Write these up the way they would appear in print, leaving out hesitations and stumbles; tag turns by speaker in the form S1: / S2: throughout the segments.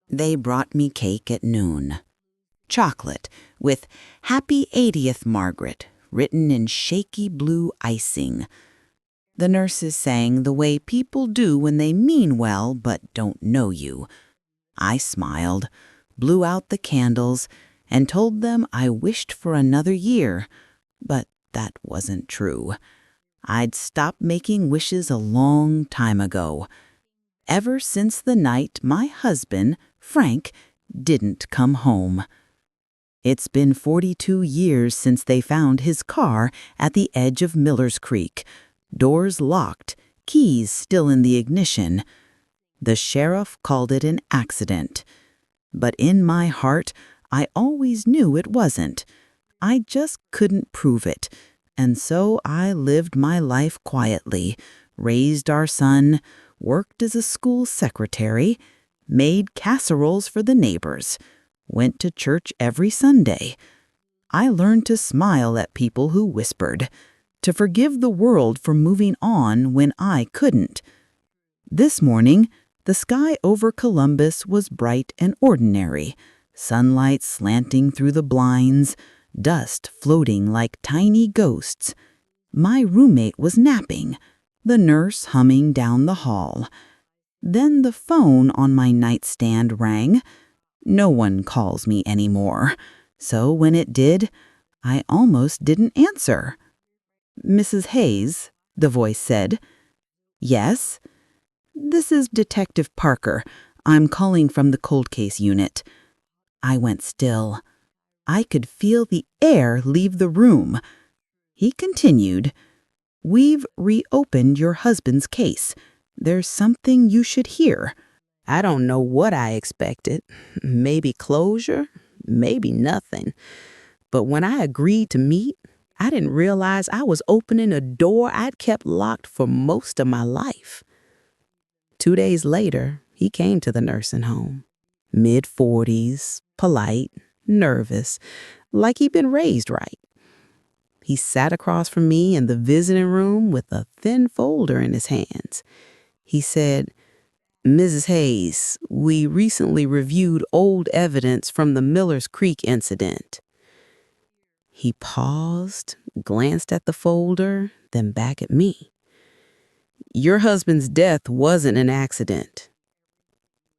S1: They brought me cake at noon. Chocolate with Happy 80th Margaret written in shaky blue icing. The nurses sang the way people do when they mean well but don't know you. I smiled, blew out the candles, and told them I wished for another year, but that wasn't true. I'd stopped making wishes a long time ago, ever since the night my husband, Frank, didn't come home. It's been 42 years since they found his car at the edge of Miller's Creek, doors locked, keys still in the ignition. The sheriff called it an accident. But in my heart, I always knew it wasn't. I just couldn't prove it, and so I lived my life quietly, raised our son, worked as a school secretary, made casseroles for the neighbors, went to church every Sunday. I learned to smile at people who whispered, to forgive the world for moving on when I couldn't. This morning, the sky over Columbus was bright and ordinary, sunlight slanting through the blinds, dust floating like tiny ghosts. My roommate was napping, the nurse humming down the hall. Then the phone on my nightstand rang. No one calls me anymore, so when it did, I almost didn't answer. "Mrs. Hayes," the voice said. "Yes?" "This is Detective Parker. I'm calling from the cold case unit." I went still. I could feel the air leave the room. He continued, "We've reopened your husband's case. There's something you should hear." I don't know what I expected. Maybe closure, maybe nothing. But when I agreed to meet, I didn't realize I was opening a door I'd kept locked for most of my life. 2 days later, he came to the nursing home. Mid-40s, polite, nervous, like he'd been raised right. He sat across from me in the visiting room with a thin folder in his hands. He said, "Mrs. Hayes, we recently reviewed old evidence from the Miller's Creek incident." He paused, glanced at the folder, then back at me. "Your husband's death wasn't an accident."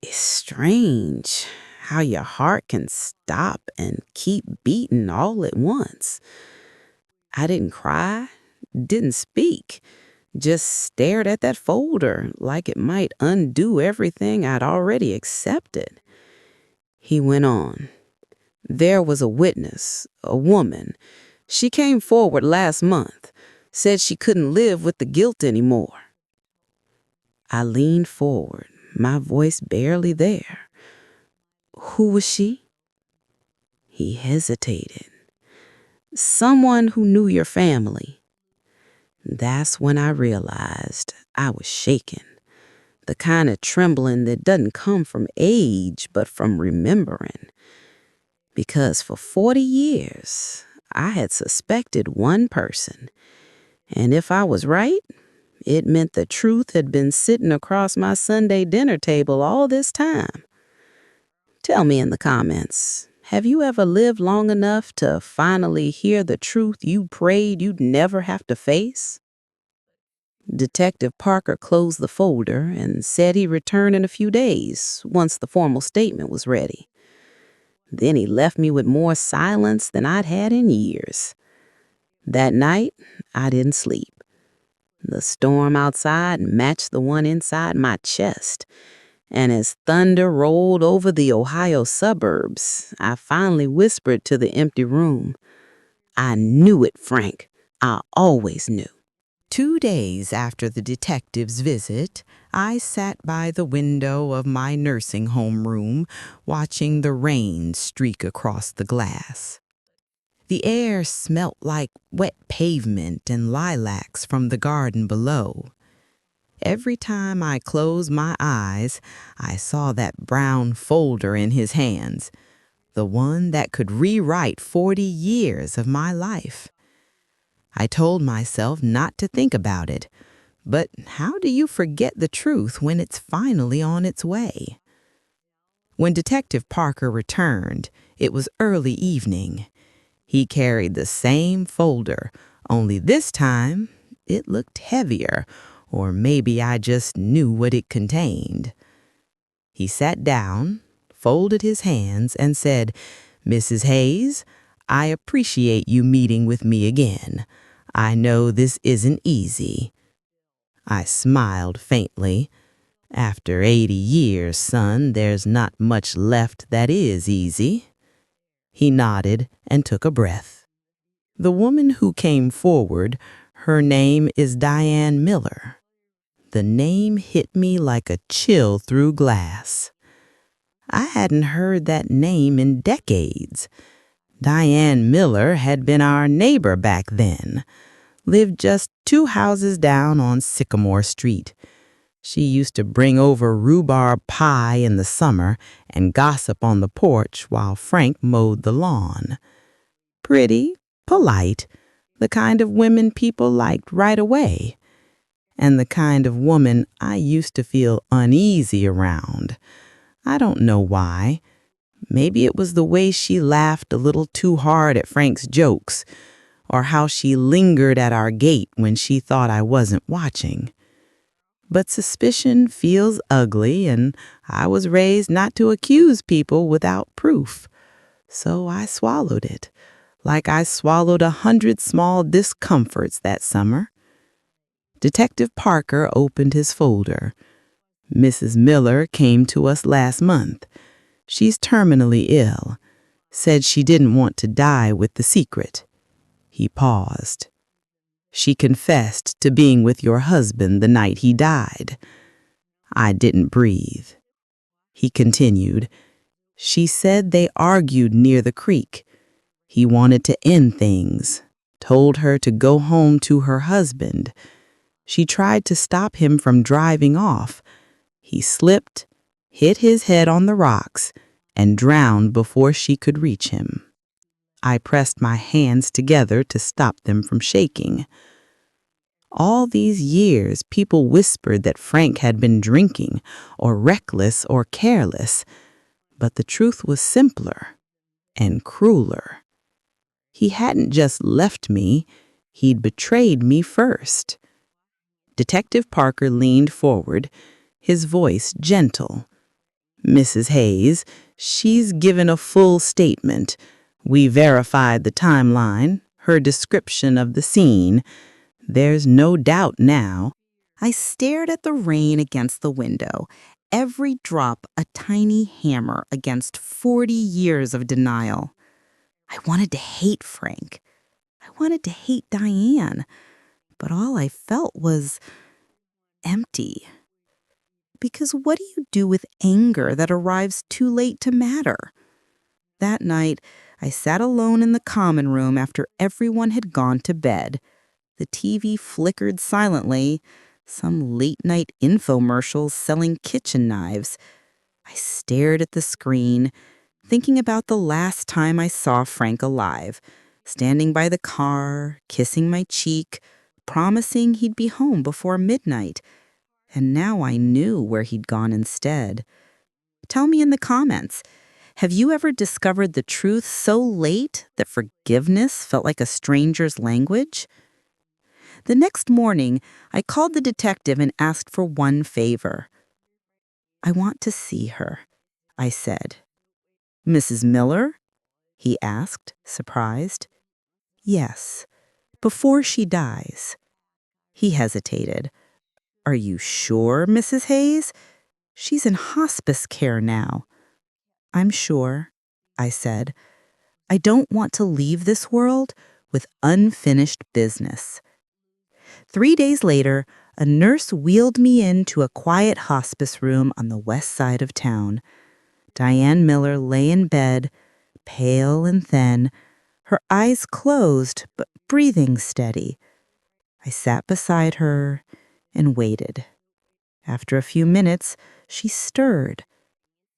S1: It's strange how your heart can stop and keep beating all at once. I didn't cry, didn't speak, just stared at that folder like it might undo everything I'd already accepted. He went on. "There was a witness, a woman. She came forward last month, said she couldn't live with the guilt anymore." I leaned forward, my voice barely there. "Who was she?" He hesitated. "Someone who knew your family." That's when I realized I was shaken. The kind of trembling that doesn't come from age, but from remembering. Because for 40 years, I had suspected one person. And if I was right, it meant the truth had been sitting across my Sunday dinner table all this time. Tell me in the comments, have you ever lived long enough to finally hear the truth you prayed you'd never have to face? Detective Parker closed the folder and said he'd return in a few days once the formal statement was ready. Then he left me with more silence than I'd had in years. That night, I didn't sleep. The storm outside matched the one inside my chest. And as thunder rolled over the Ohio suburbs, I finally whispered to the empty room, "I knew it, Frank. I always knew." 2 days after the detective's visit, I sat by the window of my nursing home room, watching the rain streak across the glass. The air smelt like wet pavement and lilacs from the garden below. Every time I closed my eyes, I saw that brown folder in his hands, the one that could rewrite 40 years of my life. I told myself not to think about it, but how do you forget the truth when it's finally on its way? When Detective Parker returned, it was early evening. He carried the same folder, only this time it looked heavier, or maybe I just knew what it contained. He sat down, folded his hands, and said, "Mrs. Hayes, I appreciate you meeting with me again. I know this isn't easy." I smiled faintly. "After 80 years, son, there's not much left that is easy." He nodded and took a breath. "The woman who came forward, her name is Diane Miller." The name hit me like a chill through glass. I hadn't heard that name in decades. Diane Miller had been our neighbor back then, lived just 2 houses down on Sycamore Street. She used to bring over rhubarb pie in the summer and gossip on the porch while Frank mowed the lawn. Pretty, polite, the kind of women people liked right away, and the kind of woman I used to feel uneasy around. I don't know why. Maybe it was the way she laughed a little too hard at Frank's jokes, or how she lingered at our gate when she thought I wasn't watching. But suspicion feels ugly, and I was raised not to accuse people without proof. So I swallowed it, like I swallowed 100 small discomforts that summer. Detective Parker opened his folder. "Mrs. Miller came to us last month. She's terminally ill. Said she didn't want to die with the secret." He paused. "She confessed to being with your husband the night he died." I didn't breathe. He continued. "She said they argued near the creek. He wanted to end things, told her to go home to her husband. She tried to stop him from driving off. He slipped, hit his head on the rocks, and drowned before she could reach him." I pressed my hands together to stop them from shaking. All these years, people whispered that Frank had been drinking, or reckless, or careless. But the truth was simpler and crueler. He hadn't just left me, he'd betrayed me first. Detective Parker leaned forward, his voice gentle. "Mrs. Hayes, she's given a full statement. We verified the timeline, her description of the scene. There's no doubt now." I stared at the rain against the window, every drop a tiny hammer against 40 years of denial. I wanted to hate Frank. I wanted to hate Diane. But all I felt was empty. Because what do you do with anger that arrives too late to matter? That night, I sat alone in the common room after everyone had gone to bed. The TV flickered silently, some late-night infomercials selling kitchen knives. I stared at the screen, thinking about the last time I saw Frank alive, standing by the car, kissing my cheek, promising he'd be home before midnight. And now I knew where he'd gone instead. Tell me in the comments, have you ever discovered the truth so late that forgiveness felt like a stranger's language? The next morning, I called the detective and asked for one favor. "I want to see her," I said. "Mrs. Miller?" he asked, surprised. "Yes, before she dies." He hesitated. "Are you sure, Mrs. Hayes? She's in hospice care now." "I'm sure," I said. "I don't want to leave this world with unfinished business." 3 days later, a nurse wheeled me into a quiet hospice room on the west side of town. Diane Miller lay in bed, pale and thin, her eyes closed but breathing steady. I sat beside her and waited. After a few minutes, she stirred.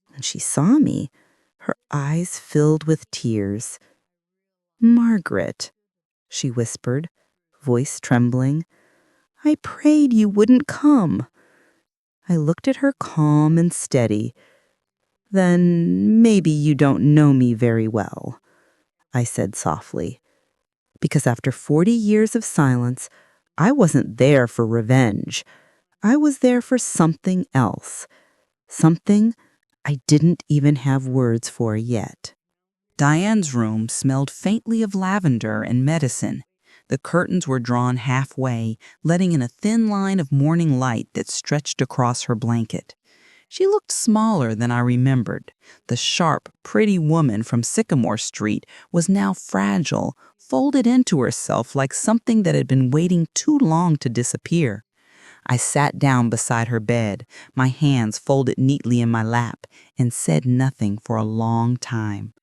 S1: When she saw me, her eyes filled with tears. "Margaret," she whispered, voice trembling, "I prayed you wouldn't come." I looked at her calm and steady. "Then maybe you don't know me very well," I said softly, because after 40 years of silence, I wasn't there for revenge. I was there for something else, something I didn't even have words for yet. Diane's room smelled faintly of lavender and medicine. The curtains were drawn halfway, letting in a thin line of morning light that stretched across her blanket. She looked smaller than I remembered. The sharp, pretty woman from Sycamore Street was now fragile, folded into herself like something that had been waiting too long to disappear. I sat down beside her bed, my hands folded neatly in my lap, and said nothing for a long time.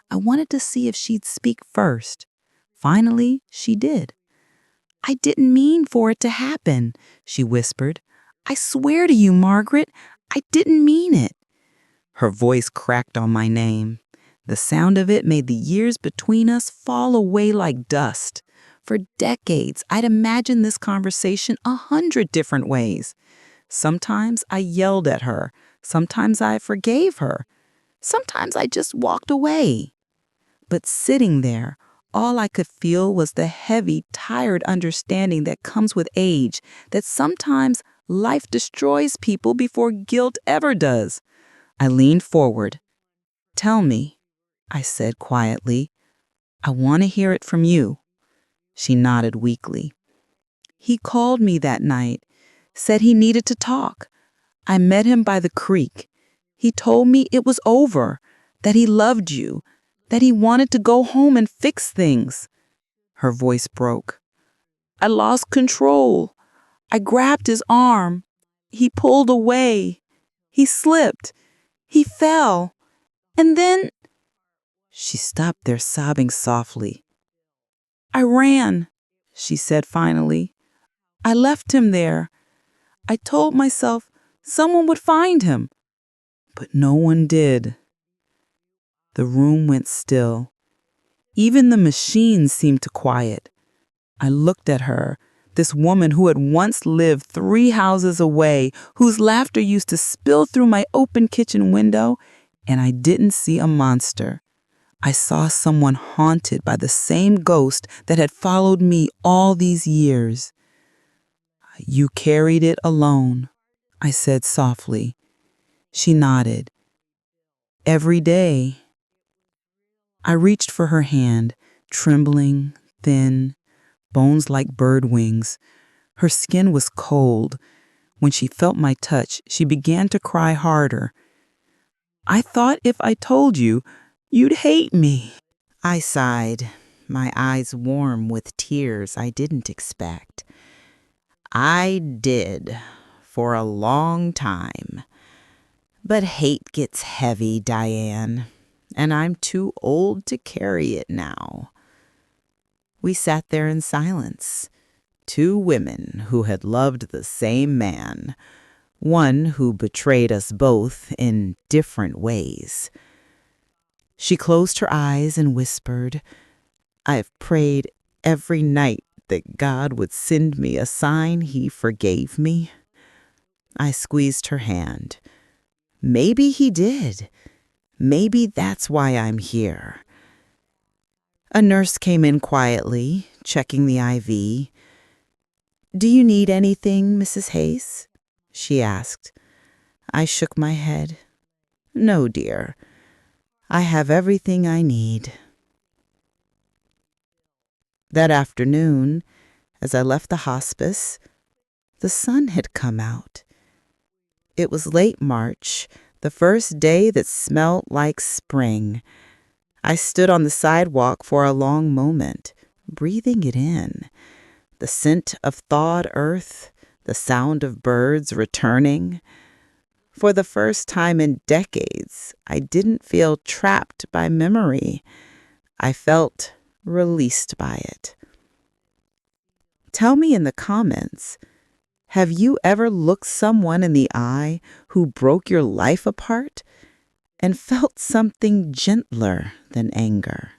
S1: I wanted to see if she'd speak first. Finally, she did. "I didn't mean for it to happen," she whispered. "I swear to you, Margaret, I didn't mean it." Her voice cracked on my name. The sound of it made the years between us fall away like dust. For decades, I'd imagined this conversation 100 different ways. Sometimes I yelled at her. Sometimes I forgave her. Sometimes I just walked away. But sitting there, all I could feel was the heavy, tired understanding that comes with age, that sometimes life destroys people before guilt ever does. I leaned forward. "Tell me," I said quietly. "I want to hear it from you." She nodded weakly. "He called me that night, said he needed to talk. I met him by the creek. He told me it was over, that he loved you, that he wanted to go home and fix things." Her voice broke. "I lost control. I grabbed his arm. He pulled away. He slipped. He fell. And then—" She stopped there, sobbing softly. "I ran," she said finally. "I left him there. I told myself someone would find him. But no one did." The room went still. Even the machines seemed to quiet. I looked at her, this woman who had once lived 3 houses away, whose laughter used to spill through my open kitchen window, and I didn't see a monster. I saw someone haunted by the same ghost that had followed me all these years. "You carried it alone," I said softly. She nodded. "Every day." I reached for her hand, trembling, thin, bones like bird wings. Her skin was cold. When she felt my touch, she began to cry harder. "I thought if I told you, you'd hate me." I sighed, my eyes warm with tears I didn't expect. "I did, for a long time. But hate gets heavy, Diane, and I'm too old to carry it now." We sat there in silence, 2 women who had loved the same man, one who betrayed us both in different ways. She closed her eyes and whispered, "I've prayed every night that God would send me a sign he forgave me." I squeezed her hand. "Maybe he did. Maybe that's why I'm here." A nurse came in quietly, checking the IV. "Do you need anything, Mrs. Hayes?" she asked. I shook my head. "No, dear. I have everything I need." That afternoon, as I left the hospice, the sun had come out. It was late March, the first day that smelled like spring. I stood on the sidewalk for a long moment, breathing it in. The scent of thawed earth, the sound of birds returning. For the first time in decades, I didn't feel trapped by memory. I felt released by it. Tell me in the comments, have you ever looked someone in the eye who broke your life apart and felt something gentler than anger?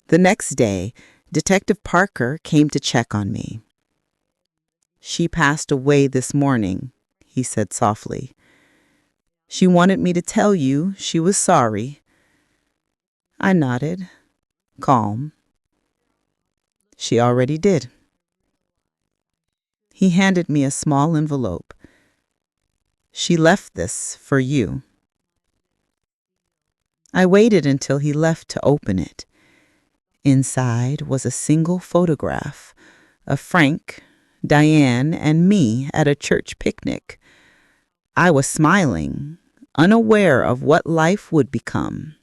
S1: The next day, Detective Parker came to check on me. "She passed away this morning," he said softly. She wanted me to tell you she was sorry. I nodded, calm. She already did. He handed me a small envelope. She left this for you. I waited until he left to open it. Inside was a single photograph of Frank, Diane, and me at a church picnic. I was smiling, unaware of what life would become.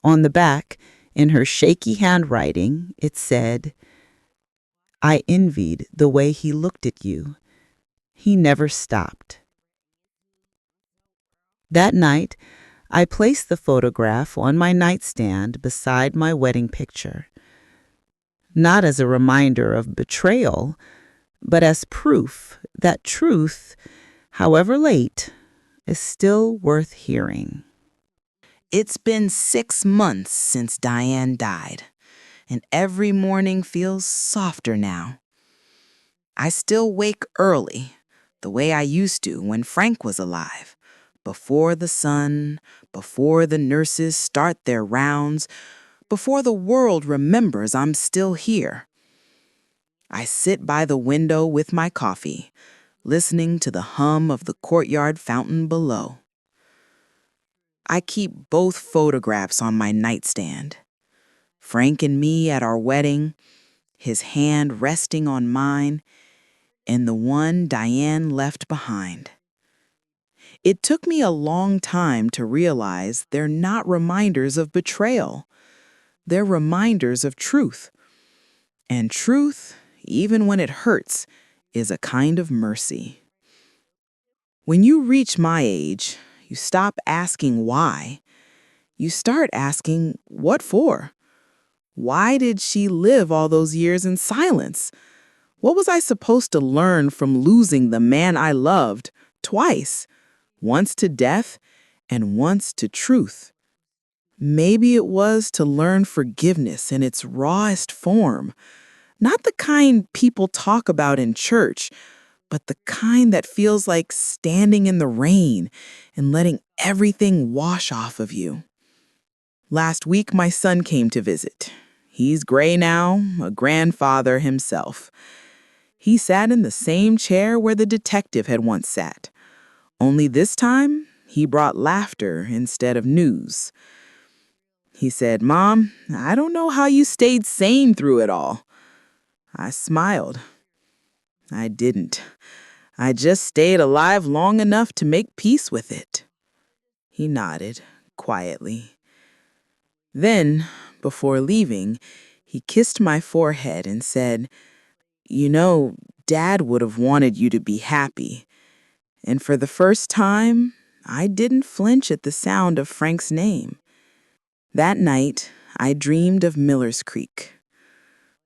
S1: On the back, in her shaky handwriting, it said, "I envied the way he looked at you. He never stopped." That night, I placed the photograph on my nightstand beside my wedding picture, not as a reminder of betrayal, but as proof that truth, however late, is still worth hearing. It's been 6 months since Diane died, and every morning feels softer now. I still wake early, the way I used to when Frank was alive, before the sun, before the nurses start their rounds, before the world remembers I'm still here. I sit by the window with my coffee, listening to the hum of the courtyard fountain below. I keep both photographs on my nightstand. Frank and me at our wedding, his hand resting on mine, and the one Diane left behind. It took me a long time to realize they're not reminders of betrayal. They're reminders of truth. And truth, even when it hurts, is a kind of mercy. When you reach my age, you stop asking why. You start asking, what for? Why did she live all those years in silence? What was I supposed to learn from losing the man I loved twice, once to death and once to truth? Maybe it was to learn forgiveness in its rawest form, not the kind people talk about in church, but the kind that feels like standing in the rain and letting everything wash off of you. Last week, my son came to visit. He's gray now, a grandfather himself. He sat in the same chair where the detective had once sat. Only this time, he brought laughter instead of news. He said, "Mom, I don't know how you stayed sane through it all." I smiled. I didn't. I just stayed alive long enough to make peace with it. He nodded quietly. Then, before leaving, he kissed my forehead and said, "You know, Dad would have wanted you to be happy." And for the first time, I didn't flinch at the sound of Frank's name. That night, I dreamed of Miller's Creek.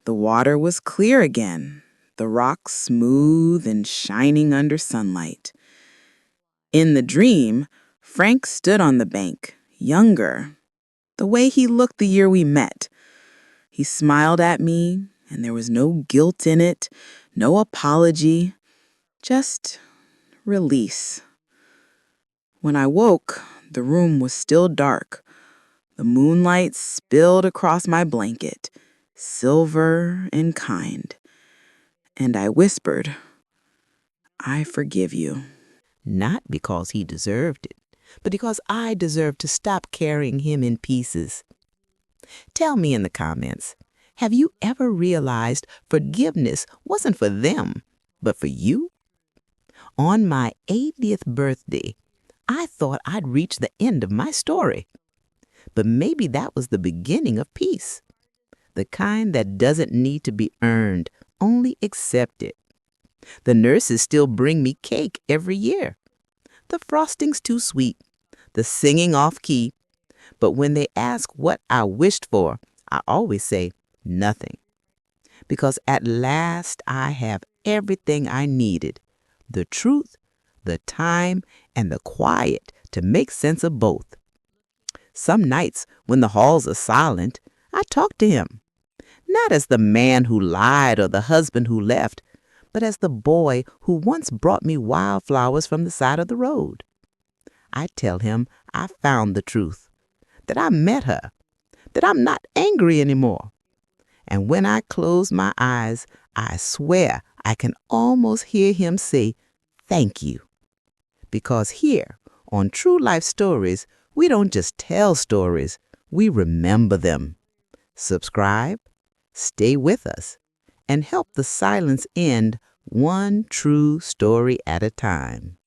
S1: The water was clear again, the rocks smooth and shining under sunlight. In the dream, Frank stood on the bank, younger, the way he looked the year we met. He smiled at me, and there was no guilt in it, no apology, just release. When I woke, the room was still dark. The moonlight spilled across my blanket, silver and kind. And I whispered, "I forgive you." Not because he deserved it, but because I deserved to stop carrying him in pieces. Tell me in the comments, have you ever realized forgiveness wasn't for them, but for you? On my 80th birthday, I thought I'd reached the end of my story. But maybe that was the beginning of peace. The kind that doesn't need to be earned, only accepted. The nurses still bring me cake every year. The frosting's too sweet, the singing off key. But when they ask what I wished for, I always say nothing. Because at last I have everything I needed. The truth, the time, and the quiet to make sense of both. Some nights when the halls are silent, I talk to him. Not as the man who lied or the husband who left, but as the boy who once brought me wildflowers from the side of the road.
S2: I tell him I found the truth, that I met her, that I'm not angry anymore. And when I close my eyes, I swear I can almost hear him say, "Thank you." Because here, on True Life Stories, we don't just tell stories, we remember them. Subscribe, stay with us, and help the silence end one true story at a time.